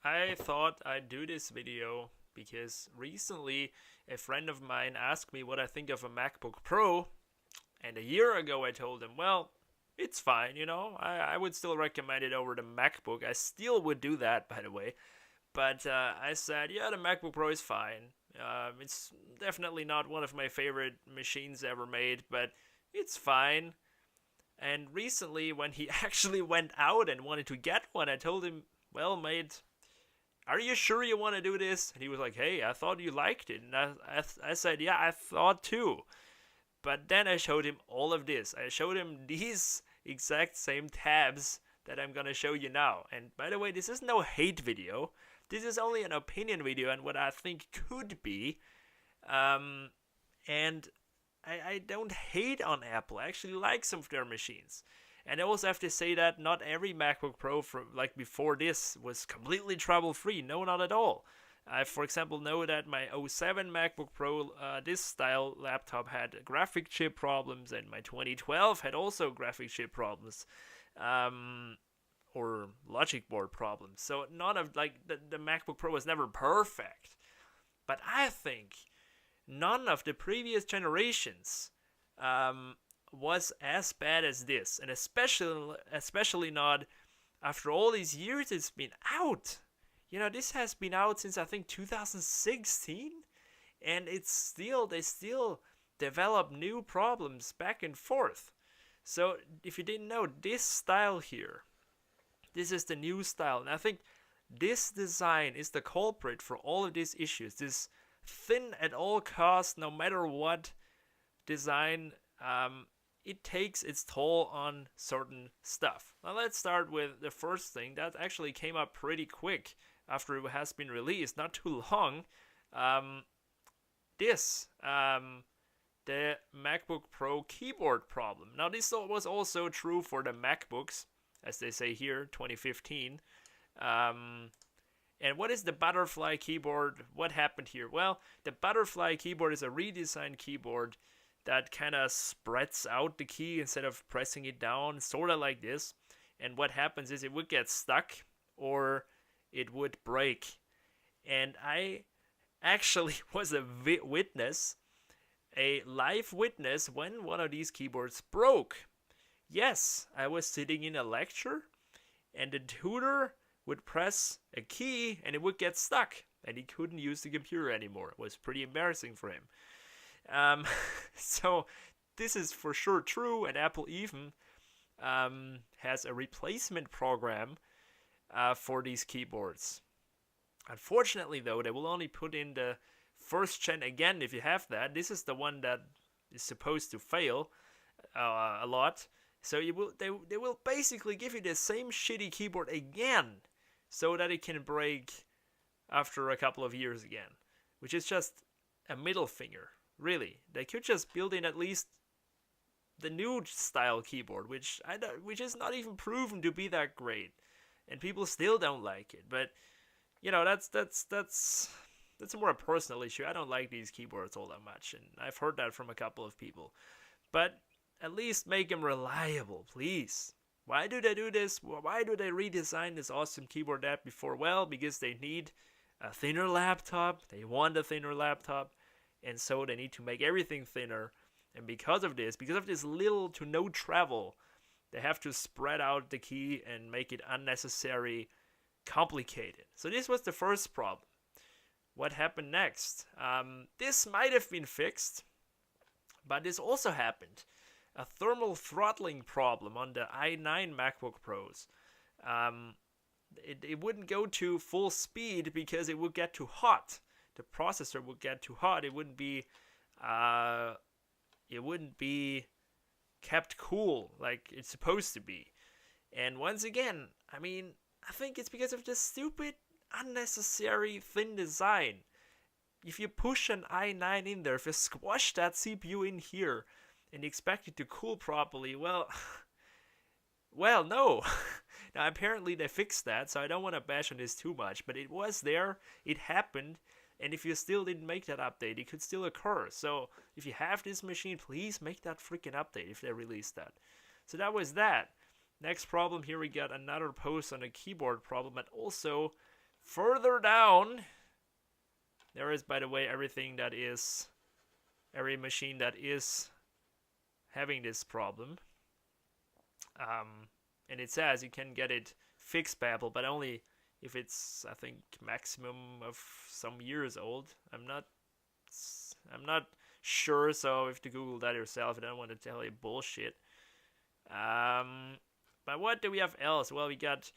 I thought I'd do this video because recently a friend of mine asked me what I think of a MacBook Pro, and a year ago I told him, well, it's fine, I would still recommend it over the MacBook. I still would do that, by the way. But I said, yeah, the MacBook Pro is fine. It's definitely not one of my favorite machines ever made, but it's fine. And recently, when he actually went out and wanted to get one, I told him, well, mate, are you sure you want to do this? And he was like, hey, I thought you liked it. And I said, yeah, I thought too. But then I showed him all of this. I showed him these exact same tabs that I'm gonna show you now. And by the way, this is no hate video. This is only an opinion video and what I think could be. And I don't hate on Apple. I actually like some of their machines. And I also have to say that not every MacBook Pro from like before this was completely trouble free. No, not at all. I, for example, know that my '07 MacBook Pro, this style laptop, had graphic chip problems, and my 2012 had also graphic chip problems, or logic board problems. So none of the MacBook Pro was never perfect, but I think none of the previous generations was as bad as this, and especially not after all these years it's been out. This has been out since I think 2016, and they still develop new problems back and forth. So if you didn't know, this style here, this is the new style, and I think this design is the culprit for all of these issues. This thin at all costs, no matter what design, it takes its toll on certain stuff. Now let's start with the first thing that actually came up pretty quick after it has been released, not too long. The MacBook Pro keyboard problem. Now this was also true for the MacBooks, as they say here, 2015. And what is the butterfly keyboard? What happened here? Well, the butterfly keyboard is a redesigned keyboard that kind of spreads out the key instead of pressing it down, sort of like this. And what happens is it would get stuck or it would break. And I actually was a live witness when one of these keyboards broke. Yes, I was sitting in a lecture and the tutor would press a key and it would get stuck and he couldn't use the computer anymore. It was pretty embarrassing for him. So this is for sure true, and Apple even has a replacement program for these keyboards. Unfortunately, though, they will only put in the first gen again if you have that. This is the one that is supposed to fail a lot. So they will basically give you the same shitty keyboard again so that it can break after a couple of years again, which is just a middle finger. Really, they could just build in at least the new style keyboard, which is not even proven to be that great, and people still don't like it. But that's more a personal issue. I don't like these keyboards all that much, and I've heard that from a couple of people. But at least make them reliable, please. Why do they do this? Why do they redesign this awesome keyboard app before? Well, because they need a thinner laptop. They want a thinner laptop. And so they need to make everything thinner. And because of this little to no travel, they have to spread out the key and make it unnecessary complicated. So this was the first problem. What happened next? This might have been fixed, but this also happened. A thermal throttling problem on the i9 MacBook Pros. It wouldn't go to full speed because it would get too hot. The processor would get too hot. It wouldn't be kept cool like it's supposed to be. And once again, I think it's because of this stupid, unnecessary thin design. If you push an i9 in there, if you squash that CPU in here and expect it to cool properly, well, no. Now apparently they fixed that, so I don't want to bash on this too much, but it was there, it happened. And if you still didn't make that update, it could still occur. So if you have this machine, please make that freaking update if they release that. So that was that. Next problem here, we got another post on a keyboard problem, but also further down, there is, by the way, every machine that is having this problem. And it says you can get it fixed by Apple, but only if it's, I think, maximum of some years old. I'm not sure, so you have to Google that yourself. I don't want to tell you bullshit. But what do we have else? Well, we got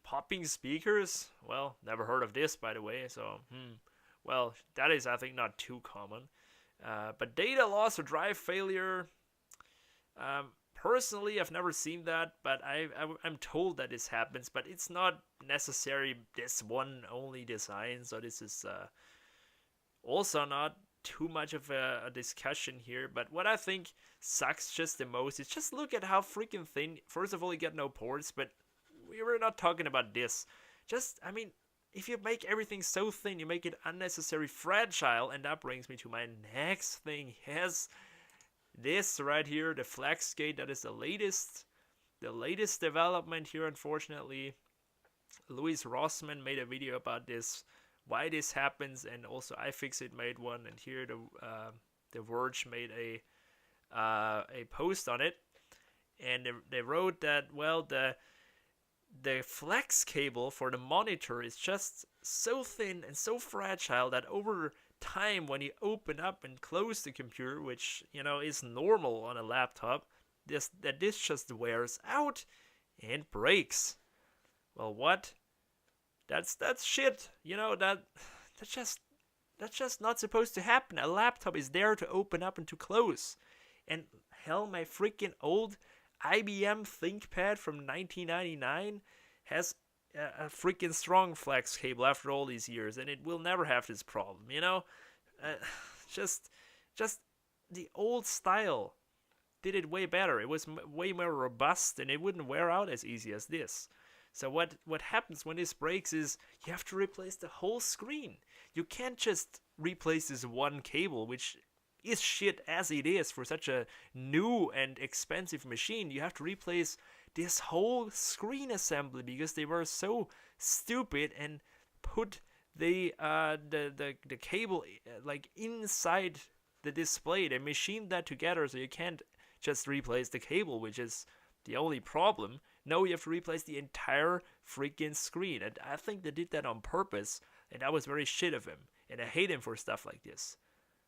popping speakers. Well, never heard of this, by the way. So, well, that is, I think, not too common. But data loss or drive failure. Personally, I've never seen that, but I'm told that this happens. But it's not necessarily this one only design. So this is also not too much of a discussion here. But what I think sucks just the most is just look at how freaking thin. First of all, you get no ports, but we were not talking about this. Just, I mean, if you make everything so thin, you make it unnecessarily fragile, and that brings me to my next thing. Yes, this right here, the FlexGate, that is the latest development here, unfortunately. Louis Rossmann made a video about this, why this happens, and also iFixit made one, and here the Verge made a post on it, and they wrote that, well, the flex cable for the monitor is just so thin and so fragile that over time, when you open up and close the computer, which, you know, is normal on a laptop, this just wears out and breaks. Well, what? That's shit. You know, that's just not supposed to happen. A laptop is there to open up and to close. And hell, my freaking old IBM ThinkPad from 1999 has a freaking strong flex cable after all these years, and it will never have this problem, you know? Just the old style did it way better. It was way more robust, and it wouldn't wear out as easy as this. So what happens when this breaks is you have to replace the whole screen. You can't just replace this one cable, which is shit as it is for such a new and expensive machine. You have to replace this whole screen assembly because they were so stupid and put the cable like inside the display. They machined that together so you can't just replace the cable, which is the only problem. No, you have to replace the entire freaking screen, and I think they did that on purpose, and that was very shit of him, and I hate him for stuff like this.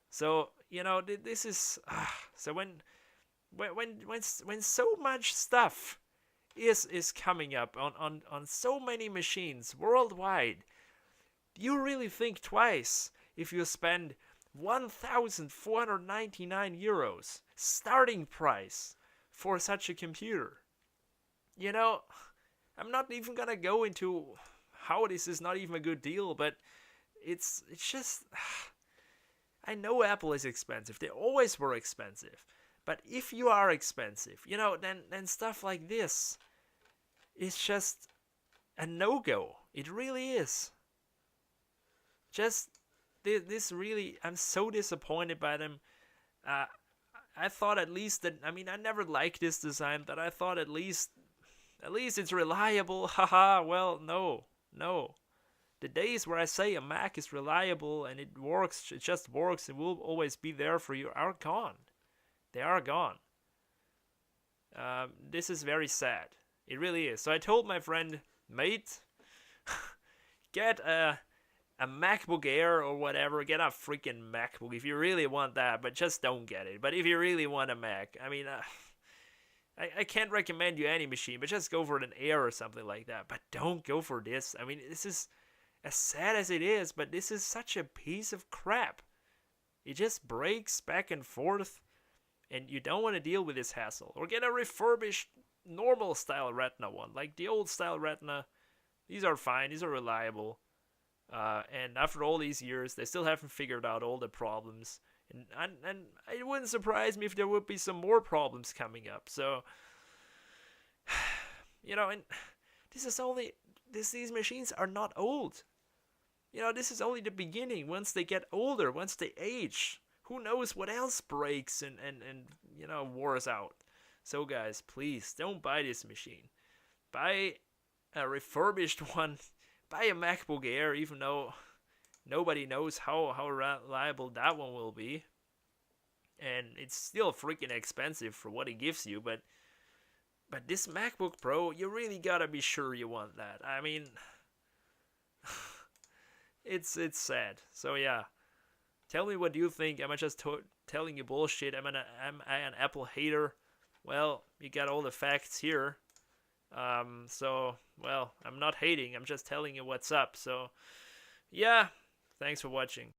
So, you know, this is so when so much stuff is coming up on so many machines worldwide, you really think twice if you spend 1,499 euros starting price for such a computer. You know, I'm not even gonna go into how this is not even a good deal, but it's just, I know Apple is expensive. They always were expensive. But if you are expensive, you know, then stuff like this is just a no-go. It really is. Just, this really, I'm so disappointed by them. I thought at least that, I mean, I never liked this design, but I thought at least it's reliable. Haha, well, no. The days where I say a Mac is reliable and it works, it just works and will always be there for you are gone. They are gone. This is very sad. It really is. So I told my friend, mate, get a MacBook Air or whatever. Get a freaking MacBook if you really want that, but just don't get it. But if you really want a Mac, I mean, I can't recommend you any machine, but just go for an Air or something like that. But don't go for this. I mean, this is as sad as it is, but this is such a piece of crap. It just breaks back and forth, and you don't want to deal with this hassle. Or get a refurbished, normal style Retina one, like the old style Retina. These are fine. These are reliable. And after all these years, they still haven't figured out all the problems. And it wouldn't surprise me if there would be some more problems coming up. So, you know, and these machines are not old. You know, this is only the beginning. Once they get older, once they age, who knows what else breaks and you know, wears out. So guys, please don't buy this machine. Buy a refurbished one buy a MacBook Air, even though nobody knows how reliable that one will be. And it's still freaking expensive for what it gives you, but this MacBook Pro, you really gotta be sure you want that. I mean, it's sad. So yeah, tell me what you think. Am I just telling you bullshit? Am I an Apple hater? Well, you got all the facts here. So, well, I'm not hating. I'm just telling you what's up. So, yeah, thanks for watching.